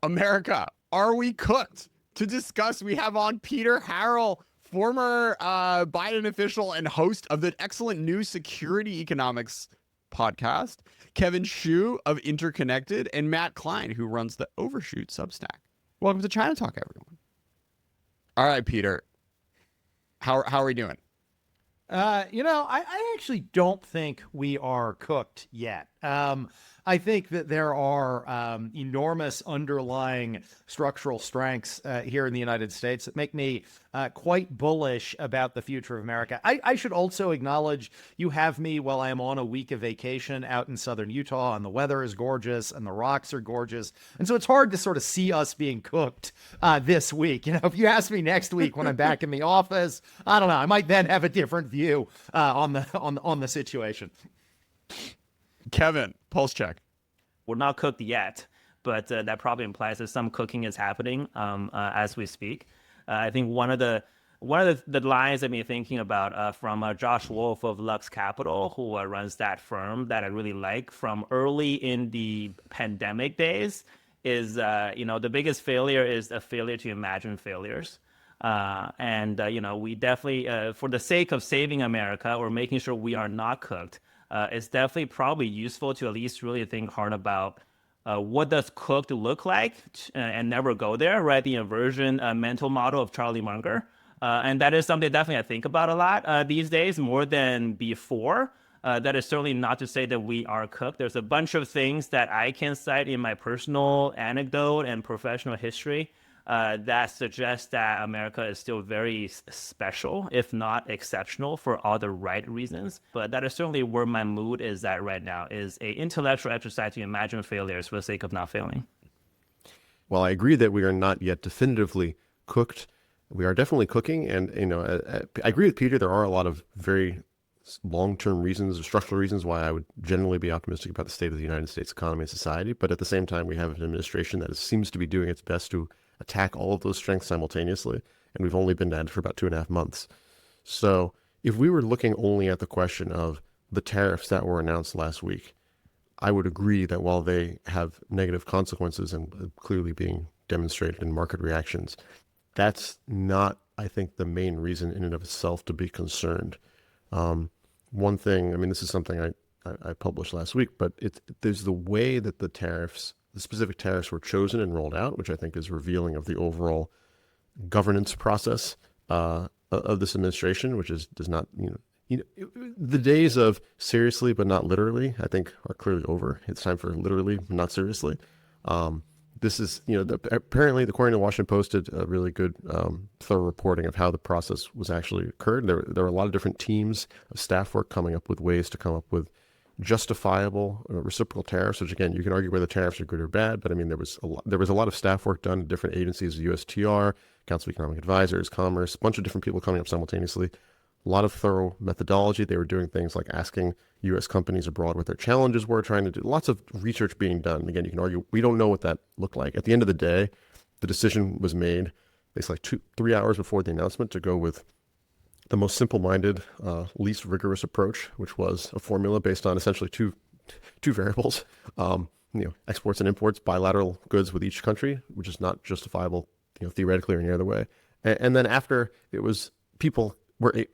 America, are we cooked? To discuss, we have on Peter Harrell, former Biden official and host of the excellent new Security Economics podcast, Kevin Shu of Interconnected, and Matt Klein, who runs the Overshoot Substack. Welcome to ChinaTalk, everyone. All right, Peter. How are we doing? I actually don't think we are cooked yet. I think that there are enormous underlying structural strengths here in the United States that make me quite bullish about the future of America. I should also acknowledge you have me while I am on a week of vacation out in southern Utah, and the weather is gorgeous and the rocks are gorgeous. And so it's hard to sort of see us being cooked this week. If you ask me next week when I'm back in the office, I don't know, I might then have a different view on the situation. Kevin, pulse check. We're not cooked yet, but that probably implies that some cooking is happening as we speak. I think one of the lines I've been thinking about from Josh Wolf of Lux Capital, who runs that firm that I really like from early in the pandemic days, is the biggest failure is a failure to imagine failures. We definitely, for the sake of saving America or making sure we are not cooked, it's definitely probably useful to at least really think hard about what does cooked look like and never go there, right? The inversion mental model of Charlie Munger. And that is something definitely I think about a lot these days, more than before. That is certainly not to say that we are cooked. There's a bunch of things that I can cite in my personal anecdote and professional history that suggests that America is still very special, if not exceptional, for all the right reasons. But that is certainly where my mood is at right now, is a intellectual exercise to imagine failures for the sake of not failing. While I agree that we are not yet definitively cooked, we are definitely cooking. And, I agree with Peter. There are a lot of very long-term reasons or structural reasons why I would generally be optimistic about the state of the United States economy and society. But at the same time, we have an administration that seems to be doing its best to attack all of those strengths simultaneously. And we've only been at it for about 2.5 months. So if we were looking only at the question of the tariffs that were announced last week, I would agree that while they have negative consequences and clearly being demonstrated in market reactions, that's not, I think, the main reason in and of itself to be concerned. One thing, this is something I published last week, but there's the way that the specific tariffs were chosen and rolled out, which I think is revealing of the overall governance process of this administration, which does not, the days of seriously but not literally, I think, are clearly over. It's time for literally, not seriously. This is, apparently, according to the Washington Post, did a really good, thorough reporting of how the process was actually occurred. There were a lot of different teams of staff work coming up with ways to come up with justifiable reciprocal tariffs, which again, you can argue whether tariffs are good or bad, but there was a lot of staff work done in different agencies, USTR, Council of Economic Advisors, Commerce, a bunch of different people coming up simultaneously. A lot of thorough methodology. They were doing things like asking U.S. companies abroad what their challenges were, trying to do lots of research being done. Again, you can argue we don't know what that looked like. At the end of the day, the decision was made basically 3 hours before the announcement to go with the most simple-minded, least rigorous approach, which was a formula based on essentially two variables, exports and imports, bilateral goods with each country, which is not justifiable, theoretically or any other way. And then after it was, people were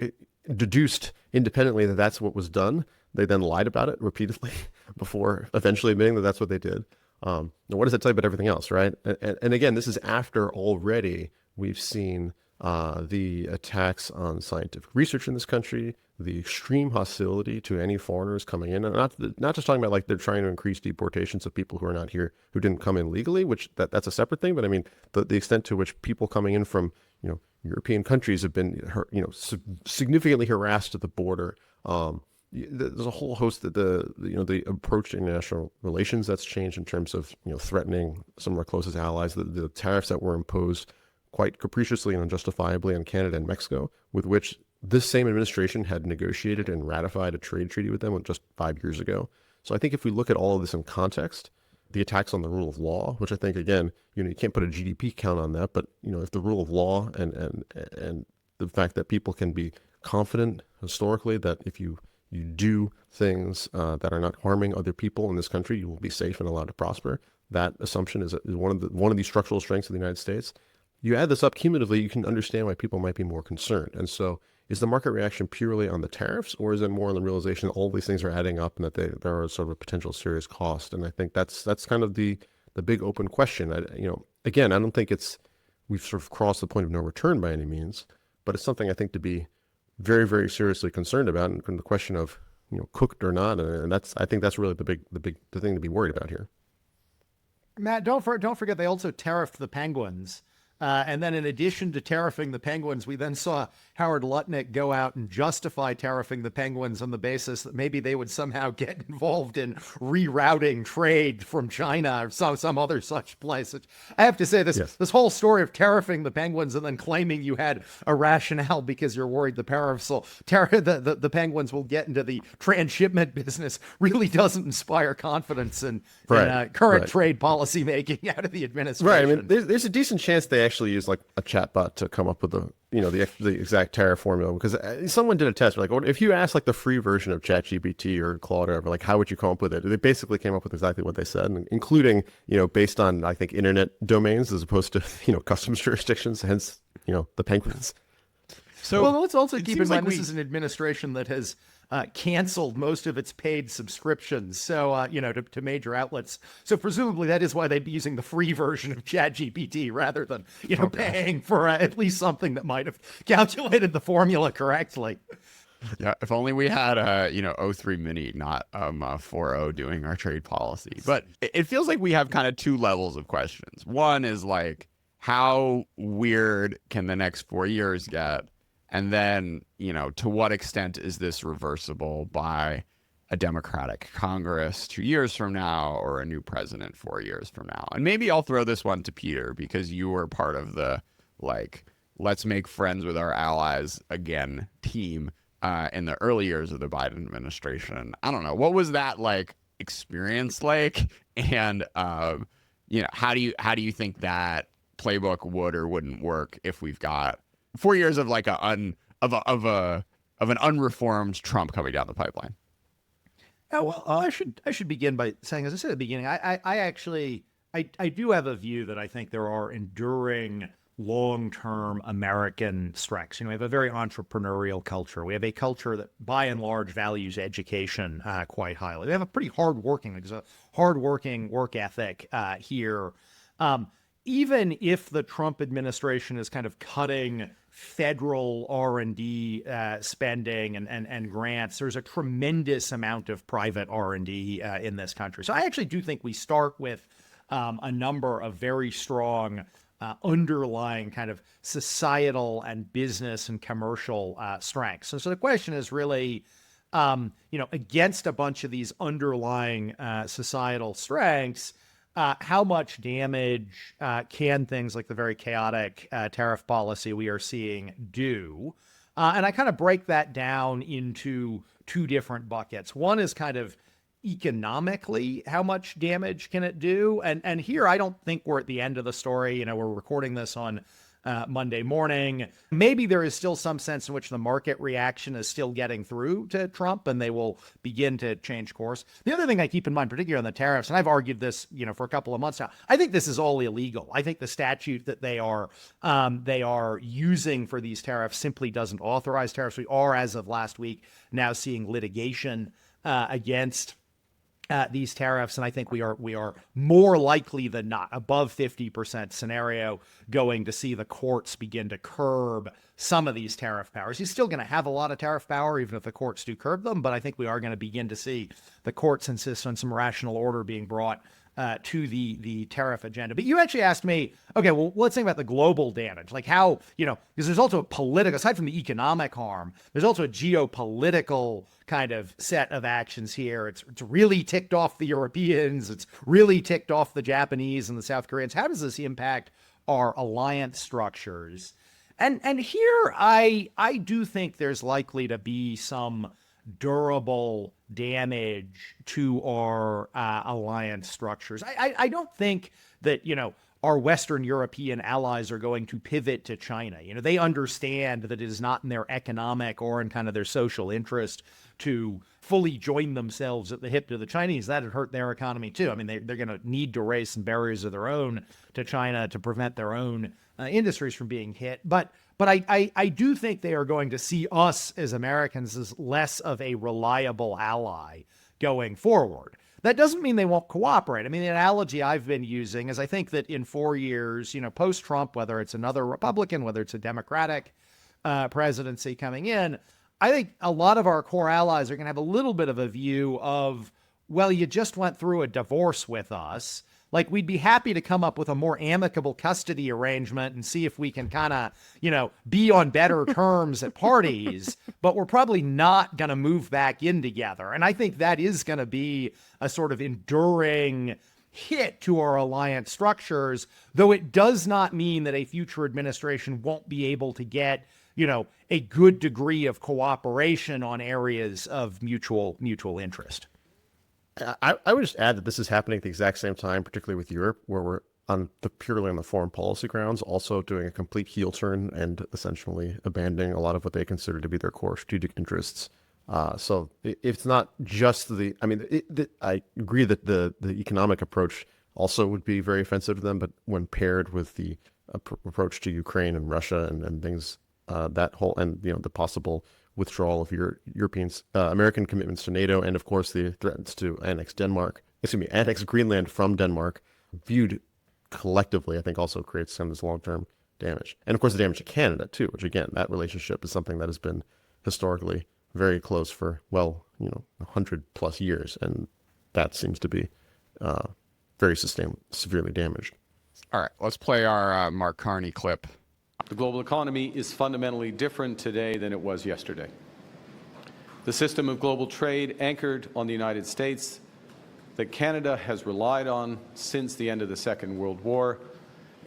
deduced independently that that's what was done. They then lied about it repeatedly before eventually admitting that that's what they did. Now, what does that tell you about everything else, right? And again, this is after already we've seen the attacks on scientific research in this country, the extreme hostility to any foreigners coming in, and not just talking about like they're trying to increase deportations of people who are not here, who didn't come in legally, which that's a separate thing. But the extent to which people coming in from European countries have been significantly harassed at the border. There's a whole host of the approach to international relations that's changed in terms of threatening some of our closest allies. The tariffs that were imposed quite capriciously and unjustifiably on Canada and Mexico, with which this same administration had negotiated and ratified a trade treaty with them just 5 years ago. So I think if we look at all of this in context, the attacks on the rule of law, which I think, again, you can't put a GDP count on that, but if the rule of law and the fact that people can be confident historically that if you do things that are not harming other people in this country, you will be safe and allowed to prosper. that assumption is one of these structural strengths of the United States. You add this up cumulatively, you can understand why people might be more concerned. And so is the market reaction purely on the tariffs, or is it more on the realization that all these things are adding up and that there are sort of a potential serious cost? And I think that's kind of the big open question. Again, I don't think we've sort of crossed the point of no return by any means, but it's something I think to be very, very seriously concerned about, and the question of cooked or not, and I think that's really the thing to be worried about here. Matt, don't forget they also tariffed the penguins. And then in addition to tariffing the penguins, we then saw Howard Lutnick go out and justify tariffing the penguins on the basis that maybe they would somehow get involved in rerouting trade from China or some other such place. I have to say, this whole story of tariffing the penguins and then claiming you had a rationale because you're worried the the penguins will get into the transshipment business really doesn't inspire confidence in current trade policy making out of the administration. Right. I mean, there's a decent chance they actually use like a chatbot to come up with the exact tariff formula, because someone did a test like, if you ask like the free version of ChatGPT or Claude or whatever, like how would you come up with it? They basically came up with exactly what they said, including based on I think internet domains as opposed to customs jurisdictions, hence the penguins. So well, let's also keep in mind this is an administration that has canceled most of its paid subscriptions, so to major outlets. So presumably that is why they'd be using the free version of ChatGPT rather than paying for at least something that might have calculated the formula correctly. Yeah, if only we had O3 Mini, not 4.0 doing our trade policy. But it feels like we have kind of two levels of questions. One is like, how weird can the next 4 years get? And then, to what extent is this reversible by a Democratic Congress 2 years from now or a new president 4 years from now? And maybe I'll throw this one to Peter, because you were part of the, let's make friends with our allies again team in the early years of the Biden administration. I don't know. What was that experience like? And, how do you think that playbook would or wouldn't work if we've got 4 years of an unreformed Trump coming down the pipeline? Well, I should begin by saying, as I said at the beginning, I do have a view that I think there are enduring long-term American strengths. We have a very entrepreneurial culture. We have a culture that, by and large, values education quite highly. We have a pretty hardworking work ethic here. Even if the Trump administration is kind of cutting federal R&D spending and grants, there's a tremendous amount of private R&D in this country. So I actually do think we start with a number of very strong underlying kind of societal and business and commercial strengths. So the question is really, against a bunch of these underlying societal strengths, how much damage can things like the very chaotic tariff policy we are seeing do? And I kind of break that down into two different buckets. One is kind of economically, how much damage can it do? And here, I don't think we're at the end of the story. We're recording this on Monday morning. Maybe there is still some sense in which the market reaction is still getting through to Trump and they will begin to change course. The other thing I keep in mind, particularly on the tariffs, and I've argued this, for a couple of months now, I think this is all illegal. I think the statute that they are using for these tariffs simply doesn't authorize tariffs. We are, as of last week, now seeing litigation against these tariffs, and I think we are more likely than not, above 50% scenario, going to see the courts begin to curb some of these tariff powers. He's still going to have a lot of tariff power, even if the courts do curb them, but I think we are going to begin to see the courts insist on some rational order being brought to the tariff agenda. But you actually asked me, okay, well, let's think about the global damage. Like how, because there's also a political, aside from the economic harm, there's also a geopolitical kind of set of actions here. It's really ticked off the Europeans. It's really ticked off the Japanese and the South Koreans. How does this impact our alliance structures? And here I do think there's likely to be some durable damage to our alliance structures. I don't think that, our Western European allies are going to pivot to China. They understand that it is not in their economic or in kind of their social interest to fully join themselves at the hip to the Chinese, that would hurt their economy too. I mean, they're going to need to raise some barriers of their own to China to prevent their own industries from being hit. But I do think they are going to see us as Americans as less of a reliable ally going forward. That doesn't mean they won't cooperate. I mean, the analogy I've been using is I think that in 4 years, post-Trump, whether it's another Republican, whether it's a Democratic presidency coming in, I think a lot of our core allies are going to have a little bit of a view of, well, you just went through a divorce with us. Like, we'd be happy to come up with a more amicable custody arrangement and see if we can kind of, be on better terms at parties, but we're probably not going to move back in together. And I think that is going to be a sort of enduring hit to our alliance structures, though it does not mean that a future administration won't be able to get, a good degree of cooperation on areas of mutual interest. I would just add that this is happening at the exact same time, particularly with Europe, where we're purely on the foreign policy grounds, also doing a complete heel turn and essentially abandoning a lot of what they consider to be their core strategic interests. So it's not just I agree that the economic approach also would be very offensive to them, but when paired with the approach to Ukraine and Russia and things, that whole, and the possible withdrawal of American commitments to NATO, and of course the threats to annex Greenland from Denmark, viewed collectively, I think also creates some of this long-term damage. And of course the damage to Canada too, which again, that relationship is something that has been historically very close for, 100+ years. And that seems to be very severely damaged. All right, let's play our Mark Carney clip. The global economy is fundamentally different today than it was yesterday. The system of global trade anchored on the United States that Canada has relied on since the end of the Second World War,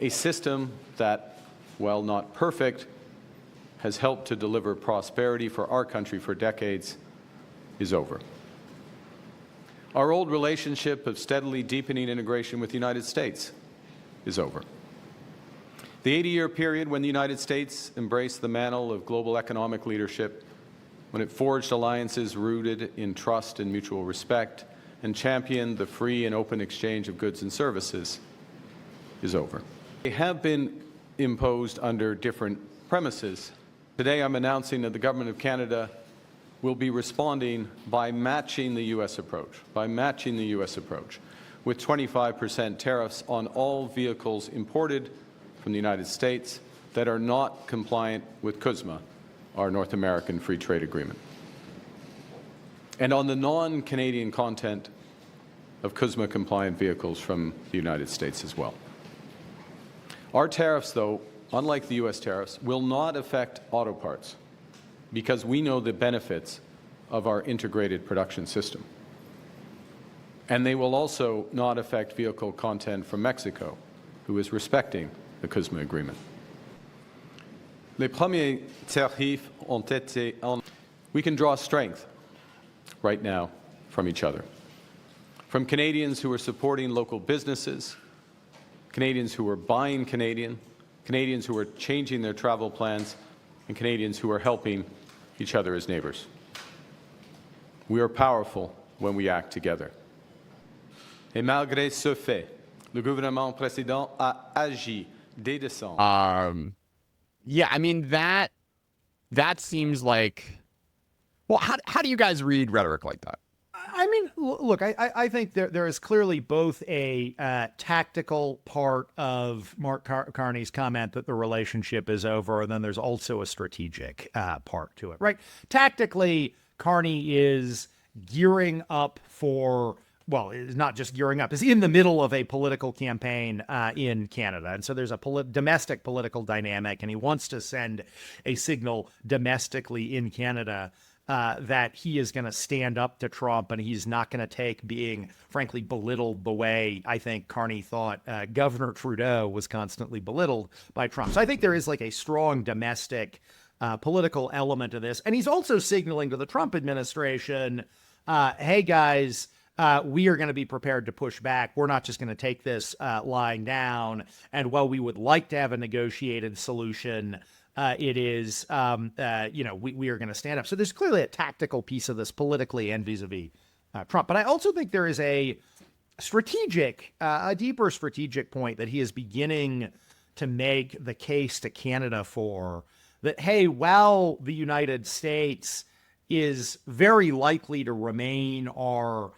a system that, while not perfect, has helped to deliver prosperity for our country for decades, is over. Our old relationship of steadily deepening integration with the United States is over. The 80-year period when the United States embraced the mantle of global economic leadership, when it forged alliances rooted in trust and mutual respect, and championed the free and open exchange of goods and services, is over. They have been imposed under different premises. Today I'm announcing that the Government of Canada will be responding by matching the U.S. approach, with 25% tariffs on all vehicles imported from the United States that are not compliant with CUSMA, our North American Free Trade Agreement, and on the non-Canadian content of CUSMA-compliant vehicles from the United States as well. Our tariffs, though, unlike the U.S. tariffs, will not affect auto parts because we know the benefits of our integrated production system. And they will also not affect vehicle content from Mexico, who is respecting the CUSMA agreement. Les premiers tarifs ont été We can draw strength right now from each other. From Canadians who are supporting local businesses, Canadians who are buying Canadian, Canadians who are changing their travel plans, and Canadians who are helping each other as neighbors. We are powerful when we act together. Et malgré ce fait, le gouvernement précédent a agi dès décembre. Yeah, I mean, that seems like, well, how do you guys read rhetoric like that? I mean, look, I think there is clearly both a tactical part of Mark Carney's comment that the relationship is over, and then there's also a strategic part to it, right? Tactically, Carney is gearing up for, well, is not just gearing up, is in the middle of a political campaign in Canada. And so there's a domestic political dynamic, and he wants to send a signal domestically in Canada that he is going to stand up to Trump, and he's not going to take being, frankly, belittled the way I think Carney thought Governor Trudeau was constantly belittled by Trump. So I think there is like a strong domestic political element to this. And he's also signaling to the Trump administration, hey, guys, we are going to be prepared to push back. We're not just going to take this lying down. And while we would like to have a negotiated solution, it is, we are going to stand up. So there's clearly a tactical piece of this politically and vis-a-vis Trump. But I also think there is a deeper strategic point that he is beginning to make the case to Canada for, that, hey, while the United States is very likely to remain our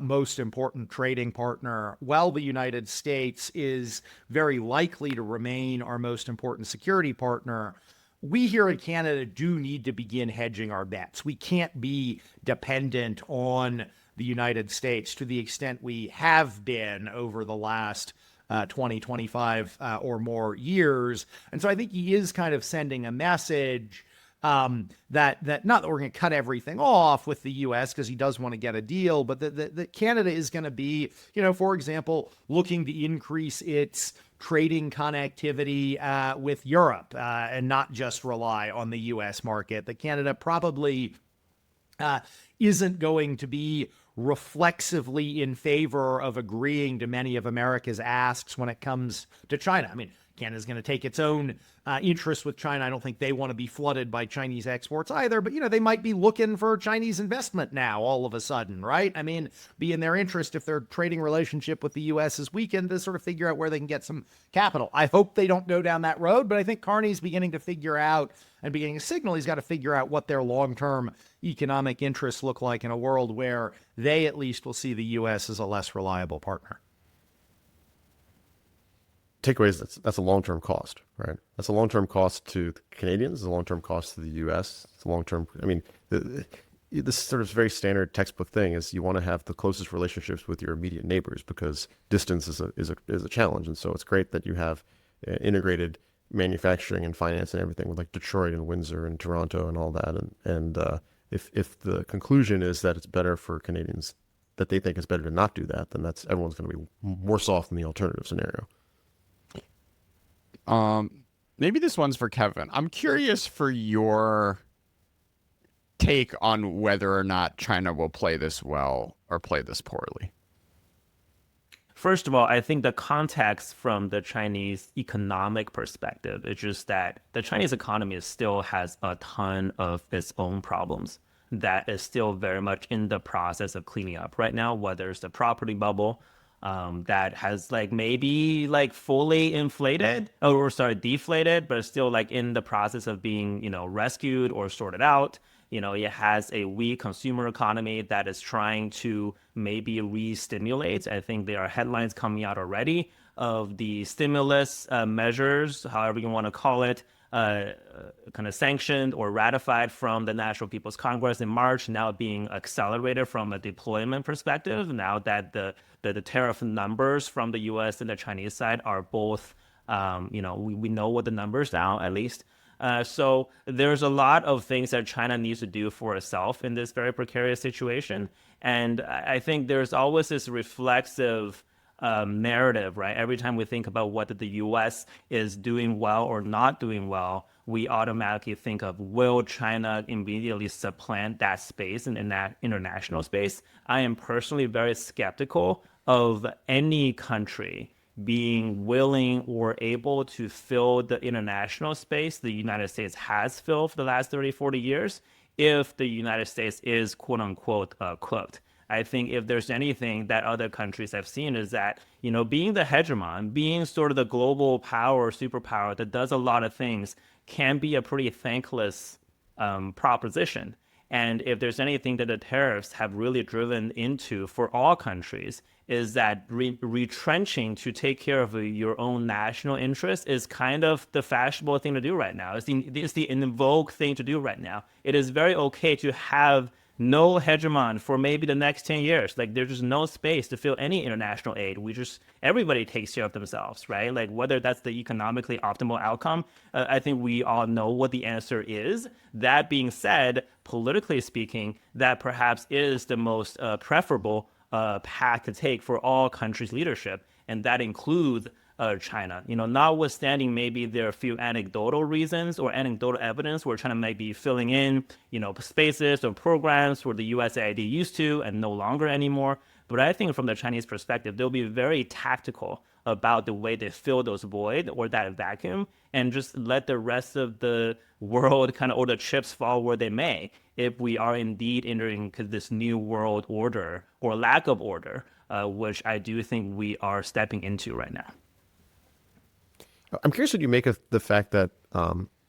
most important trading partner, while the United States is very likely to remain our most important security partner, we here in Canada do need to begin hedging our bets. We can't be dependent on the United States to the extent we have been over the last 20, 25 or more years. And so I think he is kind of sending a message that not that we're going to cut everything off with the U.S. because he does want to get a deal, but that Canada is going to be, for example, looking to increase its trading connectivity with Europe and not just rely on the U.S. market. That Canada probably isn't going to be reflexively in favor of agreeing to many of America's asks when it comes to China. I mean, Canada's going to take its own interests with China. I don't think they want to be flooded by Chinese exports either, but, they might be looking for Chinese investment now all of a sudden, right? I mean, be in their interest if their trading relationship with the U.S. is weakened to sort of figure out where they can get some capital. I hope they don't go down that road, but I think Carney's beginning to figure out and beginning to signal he's got to figure out what their long-term economic interests look like in a world where they at least will see the U.S. as a less reliable partner. Takeaways, that's a long-term cost, right? That's a long-term cost to the Canadians, it's a long-term cost to the U.S. It's a long-term, this sort of very standard textbook thing is you want to have the closest relationships with your immediate neighbors because distance is a challenge. And so it's great that you have integrated manufacturing and finance and everything with like Detroit and Windsor and Toronto and all that. And if the conclusion is that it's better for Canadians, that they think it's better to not do that, then everyone's going to be worse off than the alternative scenario. Maybe this one's for Kevin. I'm curious for your take on whether or not China will play this well or play this poorly. First of all, I think the context from the Chinese economic perspective is just that the Chinese economy still has a ton of its own problems that is still very much in the process of cleaning up right now, whether it's the property bubble that has maybe fully inflated or deflated, but still in the process of being, rescued or sorted out. It has a weak consumer economy that is trying to maybe re-stimulate. I think there are headlines coming out already of the stimulus measures, however you want to call it, kind of sanctioned or ratified from the National People's Congress in March, now being accelerated from a deployment perspective, now that the tariff numbers from the U.S. and the Chinese side are both, we know what the numbers now, at least. So there's a lot of things that China needs to do for itself in this very precarious situation. And I think there's always this reflexive narrative, right? Every time we think about what the U.S. is doing well or not doing well, we automatically think of, will China immediately supplant that space in that international space? I am personally very skeptical of any country being willing or able to fill the international space the United States has filled for the last 30, 40 years if the United States is quote unquote cooked. I think if there's anything that other countries have seen is that, being the hegemon, being sort of the global power, superpower that does a lot of things can be a pretty thankless proposition. And if there's anything that the tariffs have really driven into for all countries, is that retrenching to take care of your own national interests is kind of the fashionable thing to do right now. It's the in vogue thing to do right now. It is very okay to have no hegemon for maybe the next 10 years. There's just no space to fill any international aid. Everybody takes care of themselves, right? Whether that's the economically optimal outcome, I think we all know what the answer is. That being said, politically speaking, that perhaps is the most preferable path to take for all countries' leadership. And that includes China. Notwithstanding maybe there are a few anecdotal reasons or anecdotal evidence where China might be filling in, spaces or programs where the USAID used to and no longer anymore. But I think from the Chinese perspective, they'll be very tactical about the way they fill those void or that vacuum, and just let the rest of the world kind of, or the chips fall where they may, if we are indeed entering this new world order or lack of order, which I do think we are stepping into right now. I'm curious what you make of the fact that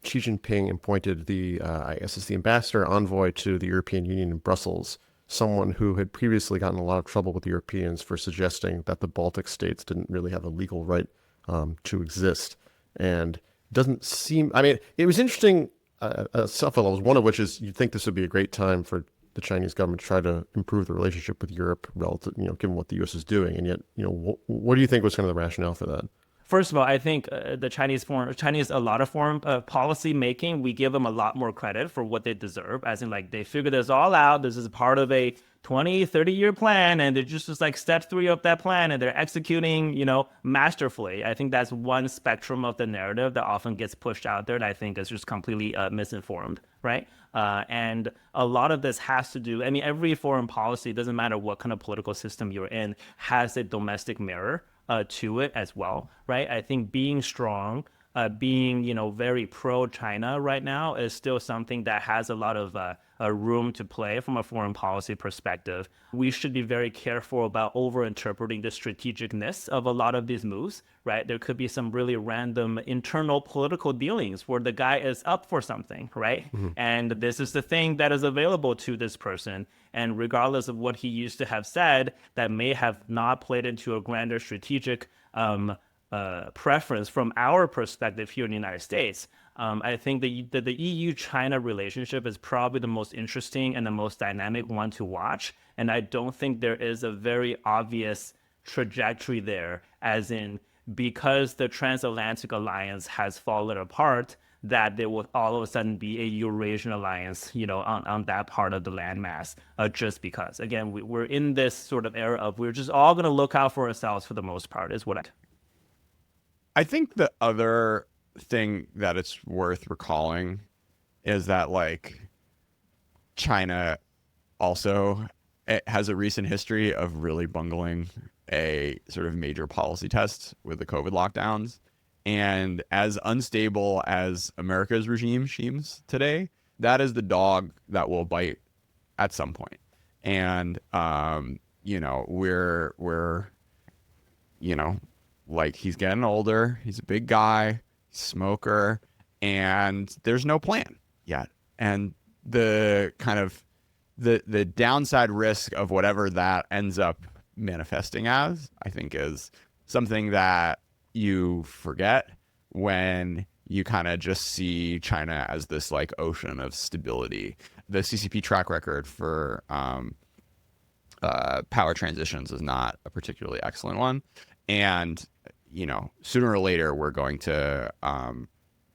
Xi Jinping appointed the, I guess it's the ambassador envoy to the European Union in Brussels, someone who had previously gotten a lot of trouble with the Europeans for suggesting that the Baltic states didn't really have a legal right to exist. And doesn't seem, I mean, it was interesting several levels, one of which is you'd think this would be a great time for the Chinese government to try to improve the relationship with Europe relative, given what the U.S. is doing. And yet, what do you think was kind of the rationale for that? First of all, I think the Chinese, a lot of foreign policy making, we give them a lot more credit for what they deserve, as in like they figured this all out. This is part of a 20, 30-year plan, and they're just like step 3 of that plan, and they're executing, masterfully. I think that's one spectrum of the narrative that often gets pushed out there that I think is just completely misinformed, right? And a lot of this has to do, I mean, every foreign policy, doesn't matter what kind of political system you're in, has a domestic mirror to it as well, right? I think being strong, being very pro-China right now is still something that has a lot of room to play from a foreign policy perspective. We should be very careful about over-interpreting the strategicness of a lot of these moves, right? There could be some really random internal political dealings where the guy is up for something, right? Mm-hmm. And this is the thing that is available to this person. And regardless of what he used to have said, that may have not played into a grander strategic preference from our perspective here in the United States. I think the EU-China relationship is probably the most interesting and the most dynamic one to watch. And I don't think there is a very obvious trajectory there, as in because the transatlantic alliance has fallen apart, that there will all of a sudden be a Eurasian alliance, on that part of the landmass, just because. Again, we're in this sort of era of we're just all going to look out for ourselves for the most part, is what I think the other thing that it's worth recalling is that, like, China also has a recent history of really bungling a sort of major policy test with the COVID lockdowns. And as unstable as America's regime seems today, that is the dog that will bite at some point. And, we're like, he's getting older. He's a big guy, smoker, and there's no plan yet. And the kind of the downside risk of whatever that ends up manifesting as, I think, is something that you forget when you kind of just see China as this like ocean of stability. The CCP track record for power transitions is not a particularly excellent one. And, sooner or later, we're going to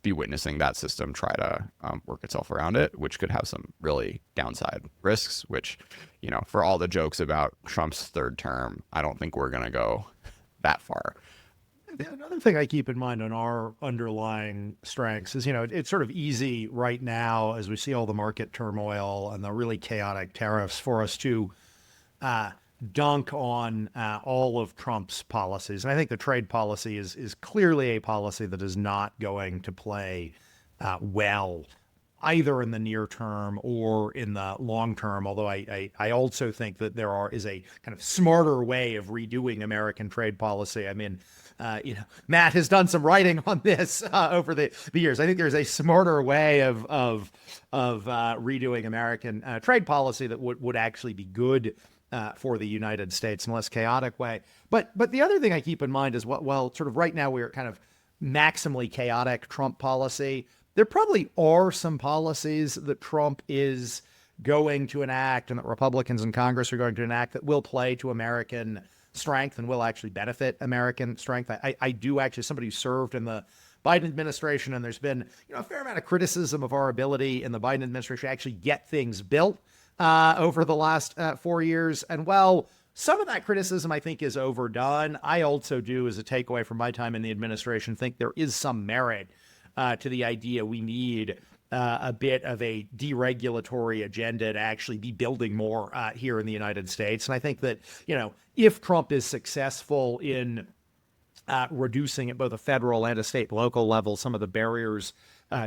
be witnessing that system try to work itself around it, which could have some really downside risks, which, for all the jokes about Trump's third term, I don't think we're going to go that far. Another thing I keep in mind on our underlying strengths is, it's sort of easy right now as we see all the market turmoil and the really chaotic tariffs for us to dunk on all of Trump's policies. And I think the trade policy is clearly a policy that is not going to play well either in the near term or in the long term. Although I also think that is a kind of smarter way of redoing American trade policy. I mean, Matt has done some writing on this over the years. I think there's a smarter way of redoing American trade policy that would actually be good for the United States in a less chaotic way. But the other thing I keep in mind is sort of right now we're kind of maximally chaotic Trump policy. There probably are some policies that Trump is going to enact and that Republicans in Congress are going to enact that will play to American strength and will actually benefit American strength. I do actually, somebody who served in the Biden administration, and there's been a fair amount of criticism of our ability in the Biden administration to actually get things built over the last 4 years. And while some of that criticism I think is overdone, I also do, as a takeaway from my time in the administration, think there is some merit to the idea we need a bit of a deregulatory agenda to actually be building more here in the United States. And I think that, if Trump is successful in reducing at both a federal and a state local level some of the barriers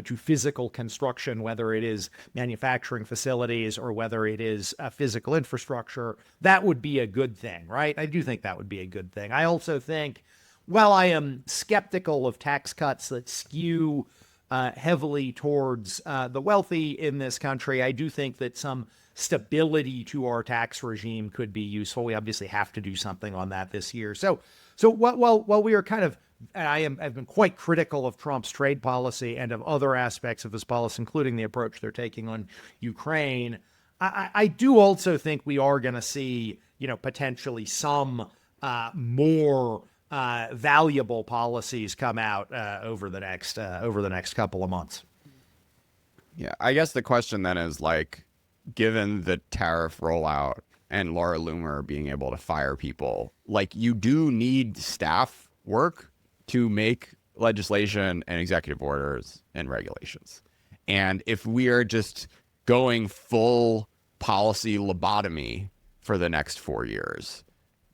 to physical construction, whether it is manufacturing facilities or whether it is physical infrastructure, that would be a good thing, right? I do think that would be a good thing. I also think, while I am skeptical of tax cuts that skew heavily towards the wealthy in this country, I do think that some stability to our tax regime could be useful. We obviously have to do something on that this year. So while we are kind of, I've been quite critical of Trump's trade policy and of other aspects of his policy, including the approach they're taking on Ukraine, I do also think we are going to see, potentially some more valuable policies come out over the next couple of months. Yeah, I guess the question then is, like, given the tariff rollout and Laura Loomer being able to fire people, like, you do need staff work to make legislation and executive orders and regulations. And if we are just going full policy lobotomy for the next 4 years,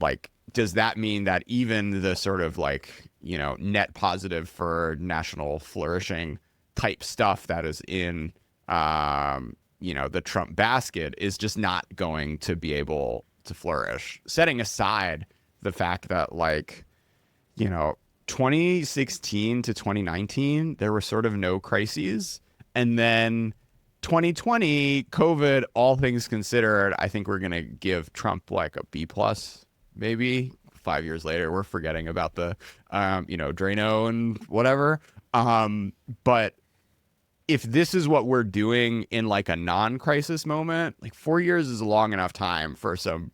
like, does that mean that even the sort of, like, net positive for national flourishing type stuff that is in, the Trump basket is just not going to be able to flourish? Setting aside the fact that, like, 2016 to 2019, there were sort of no crises. And then 2020, COVID, all things considered, I think we're going to give Trump like a B plus, maybe. 5 years later, we're forgetting about the, Drano and whatever. But if this is what we're doing in like a non-crisis moment, like 4 years is a long enough time for some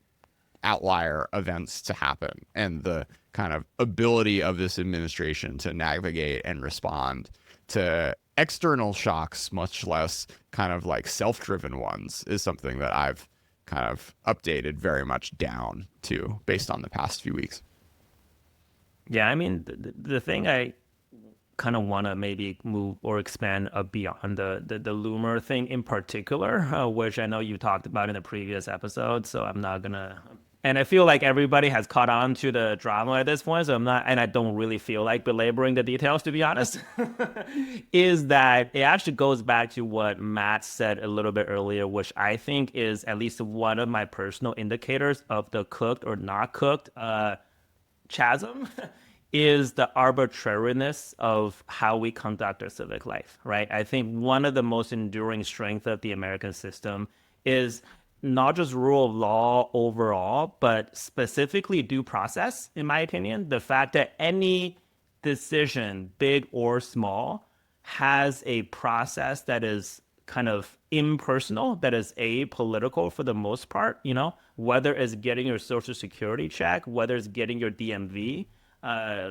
outlier events to happen, and the kind of ability of this administration to navigate and respond to external shocks, much less kind of like self-driven ones, is something that I've kind of updated very much down to based on the past few weeks. Yeah, I mean, the thing I kind of want to maybe move or expand beyond the Loomer thing in particular, which I know you talked about in the previous episode, so I'm not gonna. And I feel like everybody has caught on to the drama at this point, so I don't really feel like belaboring the details, to be honest, is that it actually goes back to what Matt said a little bit earlier, which I think is at least one of my personal indicators of the cooked or not cooked chasm, is the arbitrariness of how we conduct our civic life, right? I think one of the most enduring strengths of the American system is not just rule of law overall, but specifically due process, in my opinion. The fact that any decision, big or small, has a process that is kind of impersonal, that is apolitical for the most part, whether it's getting your Social Security check, whether it's getting your DMV,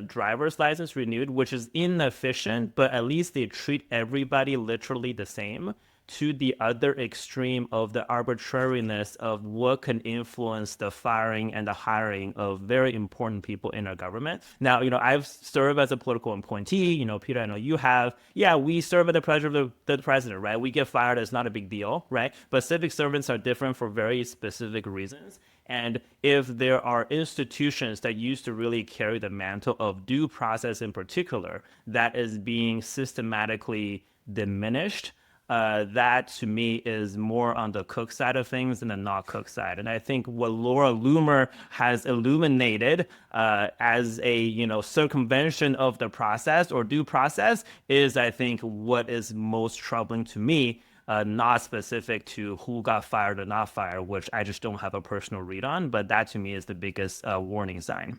driver's license renewed, which is inefficient, but at least they treat everybody literally the same, to the other extreme of the arbitrariness of what can influence the firing and the hiring of very important people in our government. Now, I've served as a political appointee, Peter, I know you have. Yeah, we serve at the pleasure of the president, right? We get fired, it's not a big deal, right? But civic servants are different for very specific reasons. And if there are institutions that used to really carry the mantle of due process in particular, that is being systematically diminished, that to me is more on the cook side of things than the not cook side. And I think what Laura Loomer has illuminated as a circumvention of the process or due process is, I think, what is most troubling to me. Not specific to who got fired or not fired, which I just don't have a personal read on, but that to me is the biggest warning sign.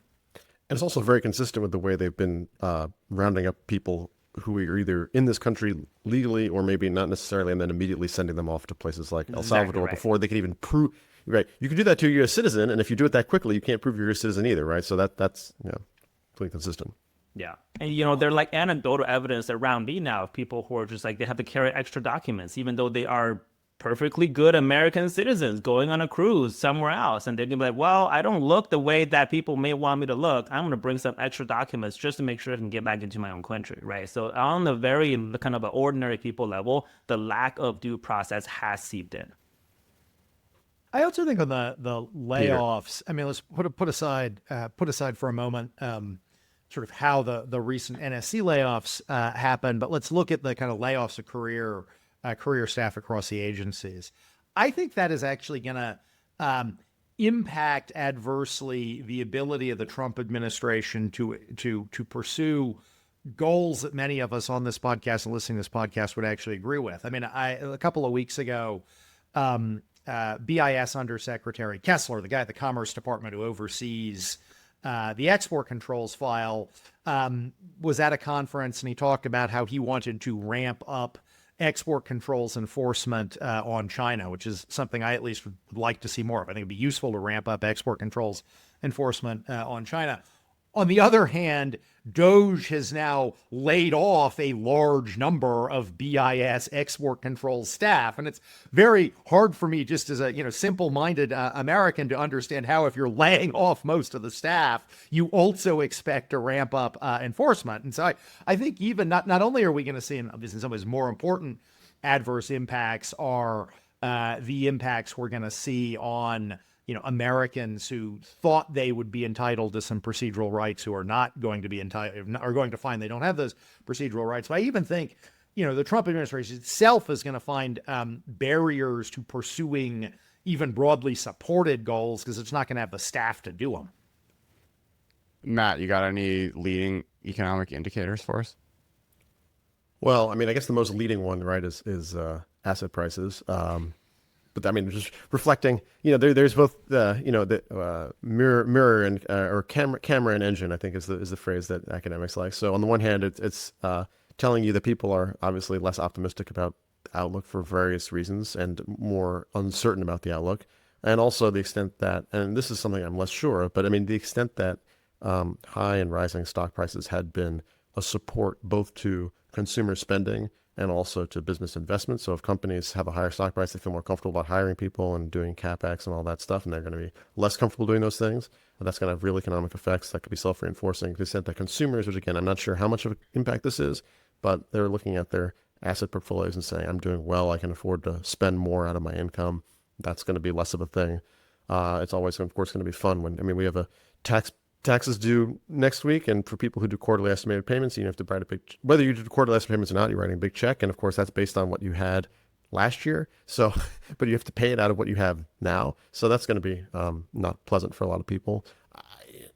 And it's also very consistent with the way they've been rounding up people who are either in this country legally or maybe not necessarily, and then immediately sending them off to places like El Salvador before they can even prove. Right, you can do that to a U.S. citizen, and if you do it that quickly, you can't prove you're a citizen either, right? So that's pretty consistent. Yeah. And, they're like anecdotal evidence around me now of people who are just like, they have to carry extra documents, even though they are perfectly good American citizens going on a cruise somewhere else. And they're going to be like, well, I don't look the way that people may want me to look. I'm going to bring some extra documents just to make sure I can get back into my own country, right? So on the very kind of ordinary people level, the lack of due process has seeped in. I also think on the layoffs, I mean, let's put aside for a moment sort of how the recent NSC layoffs happened, but let's look at the kind of layoffs of career staff across the agencies. I think that is actually going to impact adversely the ability of the Trump administration to pursue goals that many of us on this podcast and listening to this podcast would actually agree with. I mean, a couple of weeks ago, BIS Undersecretary Kessler, the guy at the Commerce Department who oversees the export controls file, was at a conference and he talked about how he wanted to ramp up export controls enforcement on China, which is something I at least would like to see more of. I think it'd be useful to ramp up export controls enforcement on China. On the other hand, DOJ has now laid off a large number of BIS export control staff. And it's very hard for me just as a simple-minded American to understand how if you're laying off most of the staff, you also expect to ramp up enforcement. And so I think even not only are we going to see, in some ways more important adverse impacts are the impacts we're going to see on Americans who thought they would be entitled to some procedural rights who are not going to be entitled, are going to find they don't have those procedural rights. But I even think, the Trump administration itself is going to find barriers to pursuing even broadly supported goals because it's not going to have the staff to do them. Matt, you got any leading economic indicators for us? Well, I mean, I guess the most leading one, right, is asset prices. But I mean, just reflecting, there's both the mirror and or camera and engine, I think is the phrase that academics like. So on the one hand, it's telling you that people are obviously less optimistic about the outlook for various reasons and more uncertain about the outlook, and also the extent that, and this is something I'm less sure of, but I mean the extent that high and rising stock prices had been a support both to consumer spending and also to business investment. So if companies have a higher stock price, they feel more comfortable about hiring people and doing CapEx and all that stuff, and they're going to be less comfortable doing those things. And that's going to have real economic effects that could be self-reinforcing to the extent that consumers, which again, I'm not sure how much of an impact this is, but they're looking at their asset portfolios and saying, I'm doing well, I can afford to spend more out of my income. That's going to be less of a thing. It's always, of course, going to be fun when, we have a taxes due next week, and for people who do quarterly estimated payments, you have to write a big, whether you do quarterly estimated payments or not, you're writing a big check, and of course that's based on what you had last year. So, but you have to pay it out of what you have now. So that's going to be not pleasant for a lot of people.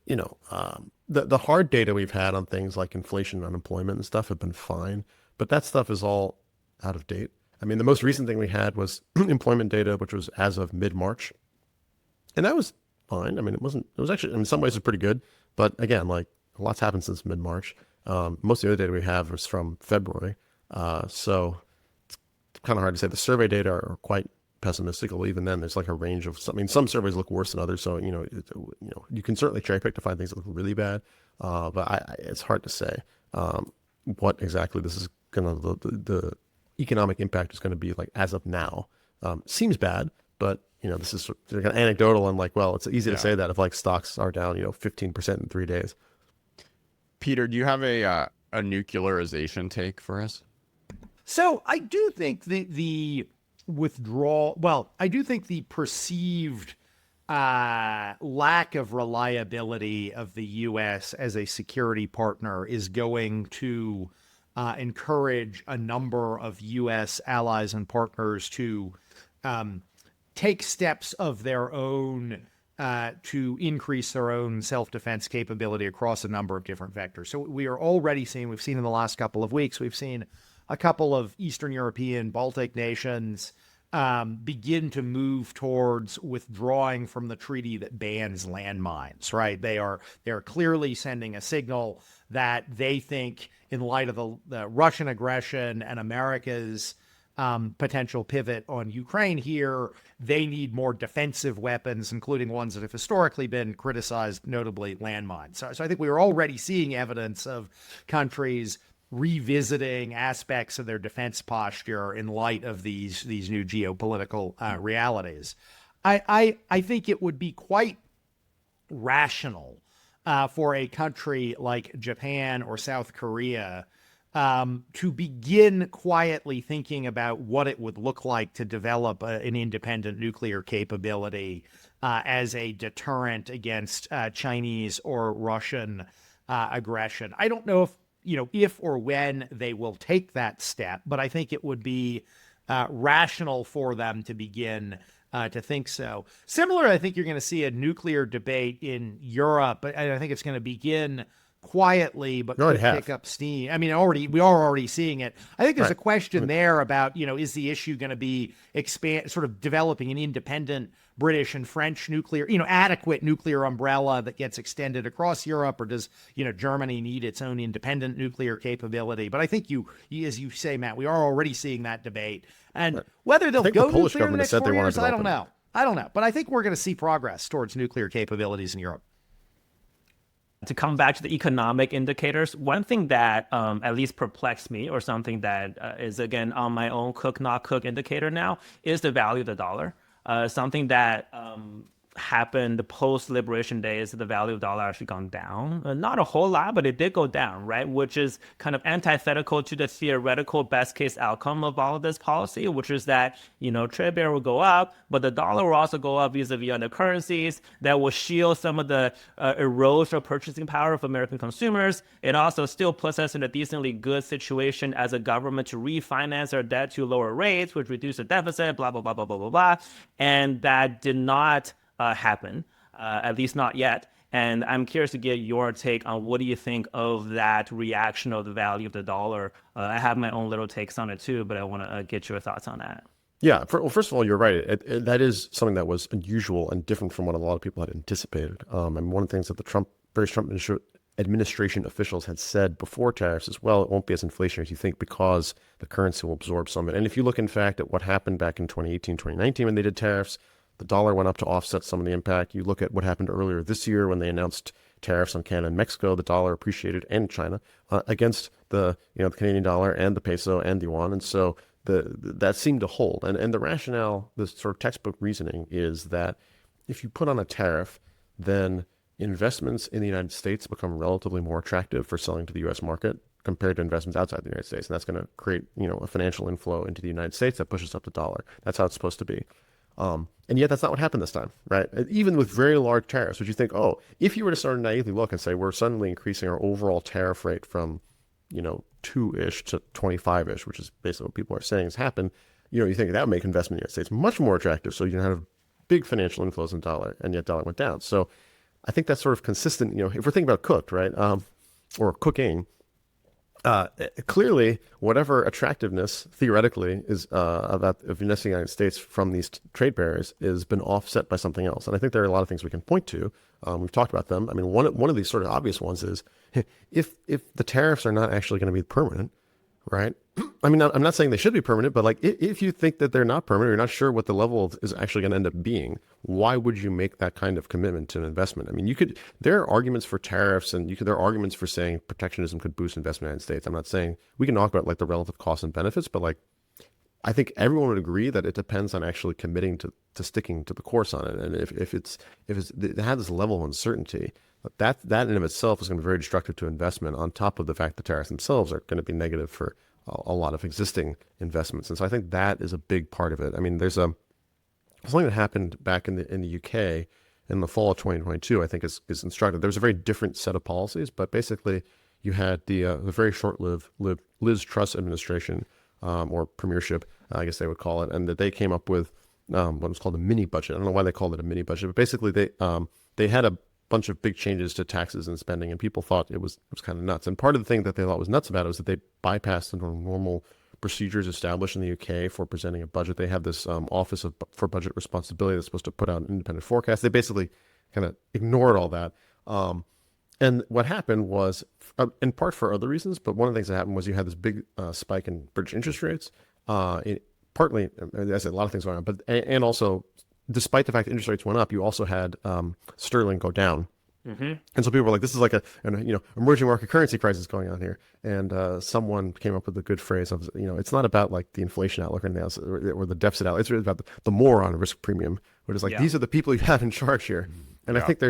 The hard data we've had on things like inflation, unemployment, and stuff have been fine, but that stuff is all out of date. I mean, the most recent thing we had was employment data, which was as of mid-March, and that was fine. I mean, it was actually, in some ways, it's pretty good. But again, like a lot's happened since mid-March. Most of the other data we have was from February. So it's kind of hard to say. The survey data are quite pessimistic. Even then, there's like a range of, some surveys look worse than others. So, you can certainly cherry pick to find things that look really bad. But it's hard to say what exactly this is going to, the economic impact is going to be like as of now. Seems bad, but this is kind of anecdotal and it's easy to say that if stocks are down, 15% in 3 days. Peter, do you have a nuclearization take for us? So I do think the withdrawal, I do think the perceived lack of reliability of the U.S. as a security partner is going to encourage a number of U.S. allies and partners to take steps of their own to increase their own self-defense capability across a number of different vectors. So we are already seeing, we've seen in the last couple of weeks, we've seen a couple of Eastern European, Baltic nations begin to move towards withdrawing from the treaty that bans landmines, right? They are clearly sending a signal that they think, in light of the Russian aggression and America's potential pivot on Ukraine here, they need more defensive weapons, including ones that have historically been criticized, notably landmines. So I think we are already seeing evidence of countries revisiting aspects of their defense posture in light of these new geopolitical realities. I think it would be quite rational for a country like Japan or South Korea to begin quietly thinking about what it would look like to develop an independent nuclear capability as a deterrent against Chinese or Russian aggression. I don't know if or when they will take that step, but I think it would be rational for them to begin to think so. Similar, I think you're going to see a nuclear debate in Europe, but I think it's going to begin quietly, but could pick up steam. I mean, we are already seeing it. I think there's a question there about, is the issue going to be sort of developing an independent British and French nuclear, adequate nuclear umbrella that gets extended across Europe, or does, Germany need its own independent nuclear capability? But I think as you say, Matt, we are already seeing that debate. And whether they'll go nuclear in the next 4 years, I don't know. But I think we're going to see progress towards nuclear capabilities in Europe. To come back to the economic indicators, one thing that at least perplexed me, or something that is, again, on my own cook, not cook indicator now, is the value of the dollar. Something that happened post-Liberation Day is that the value of the dollar actually gone down. Not a whole lot, but it did go down, right? Which is kind of antithetical to the theoretical best case outcome of all of this policy, which is that, trade barrier will go up, but the dollar will also go up vis-a-vis other currencies that will shield some of the erosion of purchasing power of American consumers. It also still puts us in a decently good situation as a government to refinance our debt to lower rates, which reduce the deficit, blah, blah, blah, blah, blah, blah, blah. And that did not happen, at least not yet. And I'm curious to get your take on what do you think of that reaction of the value of the dollar. I have my own little takes on it too, but I want to get your thoughts on that. Yeah, first of all, you're right. That is something that was unusual and different from what a lot of people had anticipated. And one of the things that the various Trump administration officials had said before tariffs as well, it won't be as inflationary as you think because the currency will absorb some of it. And if you look, in fact, at what happened back in 2018, 2019 when they did tariffs, the dollar went up to offset some of the impact. You look at what happened earlier this year when they announced tariffs on Canada and Mexico, the dollar appreciated, and China against the Canadian dollar and the peso and the yuan. And so that seemed to hold. And the rationale, the sort of textbook reasoning is that if you put on a tariff, then investments in the United States become relatively more attractive for selling to the U.S. market compared to investments outside the United States. And that's going to create, a financial inflow into the United States that pushes up the dollar. That's how it's supposed to be. And yet that's not what happened this time, right? Even with very large tariffs, which you think, if you were to sort of naively look and say, we're suddenly increasing our overall tariff rate from, 2-ish to 25-ish, which is basically what people are saying has happened, you think that would make investment in the United States much more attractive. So you have big financial inflows in dollar, and yet dollar went down. So I think that's sort of consistent, if we're thinking about cooked, right? Or cooking, clearly, whatever attractiveness theoretically is of investing in the United States from these trade barriers has been offset by something else. And I think there are a lot of things we can point to. We've talked about them. I mean, one of these sort of obvious ones is if the tariffs are not actually going to be permanent, right? I mean, I'm not saying they should be permanent, but like if you think that they're not permanent, you're not sure what the level is actually going to end up being, why would you make that kind of commitment to an investment? I mean, there are arguments for tariffs and there are arguments for saying protectionism could boost investment in the United States. I'm not saying we can talk about like the relative costs and benefits, but like I think everyone would agree that it depends on actually committing to sticking to the course on it. And if it has this level of uncertainty, that in of itself is going to be very destructive to investment, on top of the fact that tariffs themselves are going to be negative for a lot of existing investments. And so I think that is a big part of it. I mean, there's something that happened back in the UK in the fall of 2022, I think is instructive. There was a very different set of policies, but basically you had the very short-lived Liz Truss administration, or premiership, I guess they would call it, and that they came up with what was called a mini budget. I don't know why they called it a mini budget, but basically they had a bunch of big changes to taxes and spending, and people thought it was kind of nuts. And part of the thing that they thought was nuts about it was that they bypassed the normal procedures established in the UK for presenting a budget. They have this Office for Budget Responsibility that's supposed to put out an independent forecast. They basically kind of ignored all that. And what happened was, in part for other reasons, but one of the things that happened was you had this big spike in British interest rates. Partly, as I said, a lot of things going on, but and also, despite the fact that interest rates went up, you also had sterling go down And so people were like, this is like a emerging market currency crisis going on here. And someone came up with a good phrase of, it's not about like the inflation outlook or anything else, or the deficit outlook. It's really about the moron risk premium, which is like, these are the people you have in charge here. And I think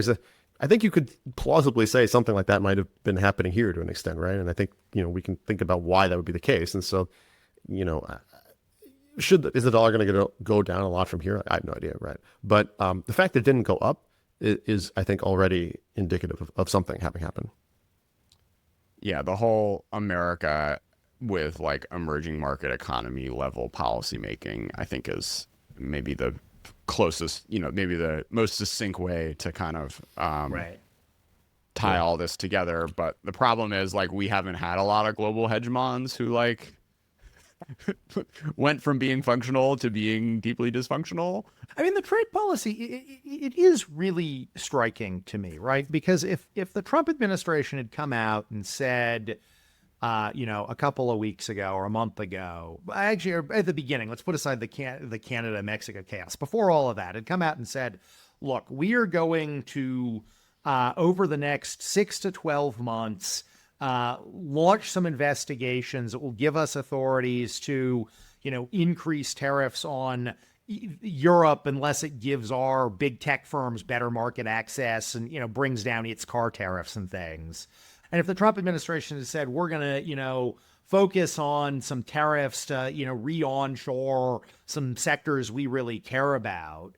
I think you could plausibly say something like that might have been happening here to an extent, right? And I think, we can think about why that would be the case. And so, is the dollar going to go down a lot from here? I have no idea, right? But the fact that it didn't go up is I think, already indicative of something having happened. Yeah, the whole America with like emerging market economy level policymaking, I think, is maybe the closest, maybe the most succinct way to kind of tie all this together. But the problem is, like, we haven't had a lot of global hegemons who like went from being functional to being deeply dysfunctional. I mean, the trade policy, it is really striking to me, right? Because if the Trump administration had come out and said, a couple of weeks ago or a month ago, actually, or at the beginning, let's put aside the Canada-Mexico chaos. Before all of that, had come out and said, look, we are going to, over the next 6 to 12 months, launch some investigations that will give us authorities to, increase tariffs on Europe unless it gives our big tech firms better market access and, brings down its car tariffs and things. And if the Trump administration has said, we're going to, focus on some tariffs to, re-onshore some sectors we really care about,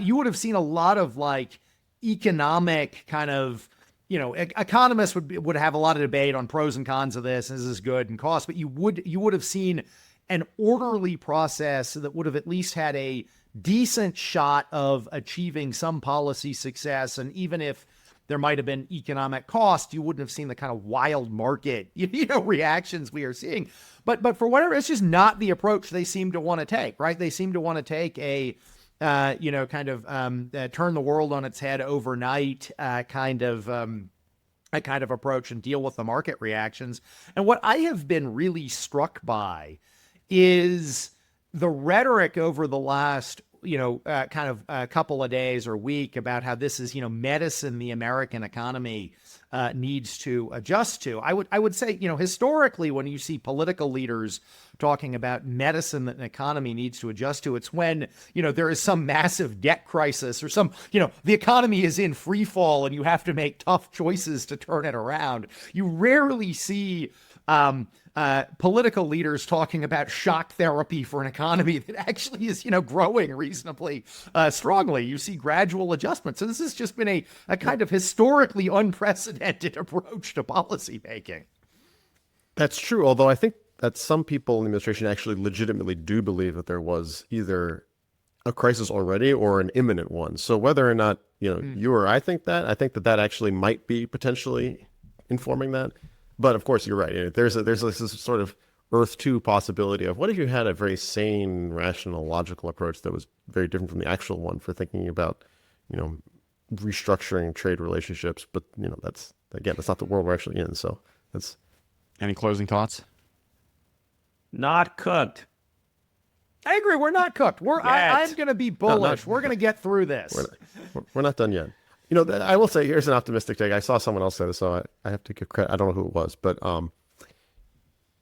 you would have seen a lot of like economic kind of, economists would have a lot of debate on pros and cons of this. Is this good and cost? But you would have seen an orderly process that would have at least had a decent shot of achieving some policy success. And even if there might have been economic cost, you wouldn't have seen the kind of wild market, reactions we are seeing. But for whatever, it's just not the approach they seem to want to take, right? They seem to want to take a kind of turn the world on its head overnight kind of approach and deal with the market reactions. And what I have been really struck by is the rhetoric over the last, kind of a couple of days or week about how this is, medicine the American economy needs to adjust to. I would say, historically, when you see political leaders talking about medicine that an economy needs to adjust to, it's when, there is some massive debt crisis or some, the economy is in free fall and you have to make tough choices to turn it around. You rarely see political leaders talking about shock therapy for an economy that actually is, growing reasonably strongly. You see gradual adjustments. So this has just been a kind of historically unprecedented approach to policy making. That's true, although I think that some people in the administration actually legitimately do believe that there was either a crisis already or an imminent one. So whether or not, you or I think that actually might be potentially informing that. But of course, you're right. There's this sort of Earth 2 possibility of what if you had a very sane, rational, logical approach that was very different from the actual one for thinking about, restructuring trade relationships. But, that's not the world we're actually in. So that's. Any closing thoughts? Not cooked. I agree. We're not cooked. I'm going to be bullish. We're going to get through this. We're not done yet. I will say, here's an optimistic take. I saw someone else say this, so I have to give credit. I don't know who it was, but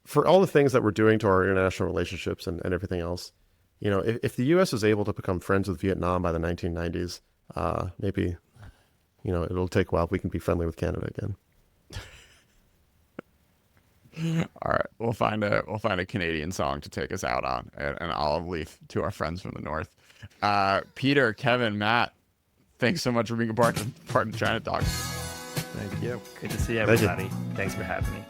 for all the things that we're doing to our international relationships and everything else, if the U.S. is able to become friends with Vietnam by the 1990s, maybe, it'll take a while if we can be friendly with Canada again. All right, we'll find a Canadian song to take us out on, an olive leaf to our friends from the north. Peter, Kevin, Matt, thanks so much for being a part of ChinaTalk. Thank you. Good to see everybody. Thanks for having me.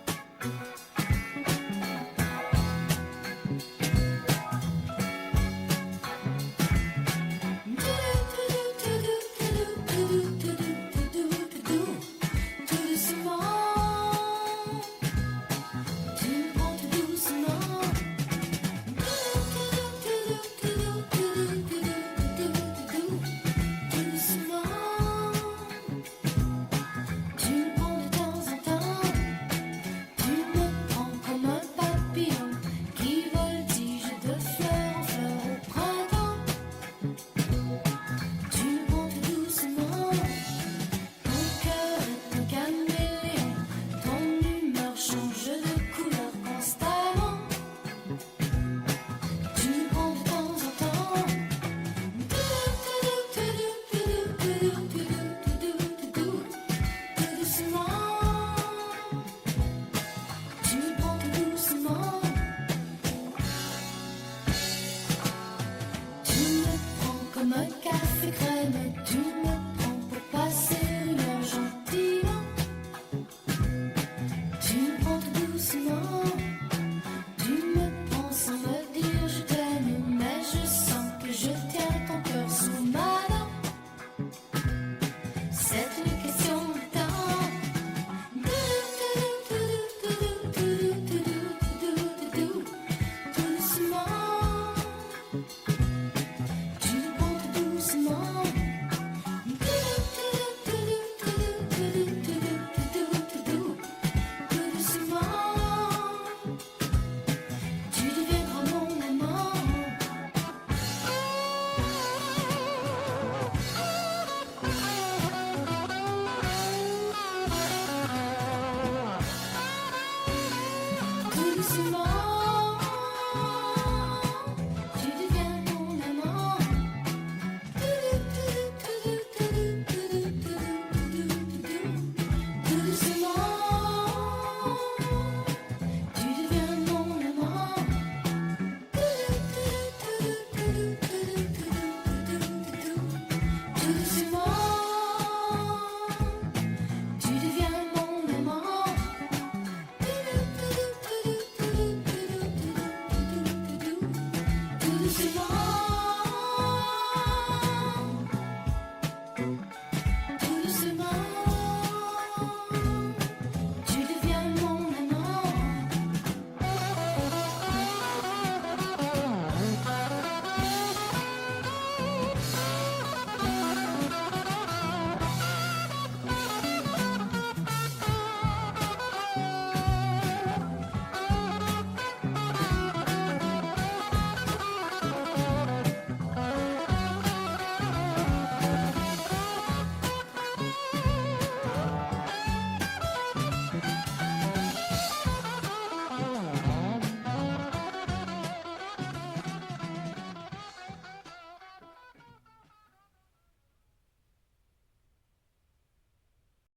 small.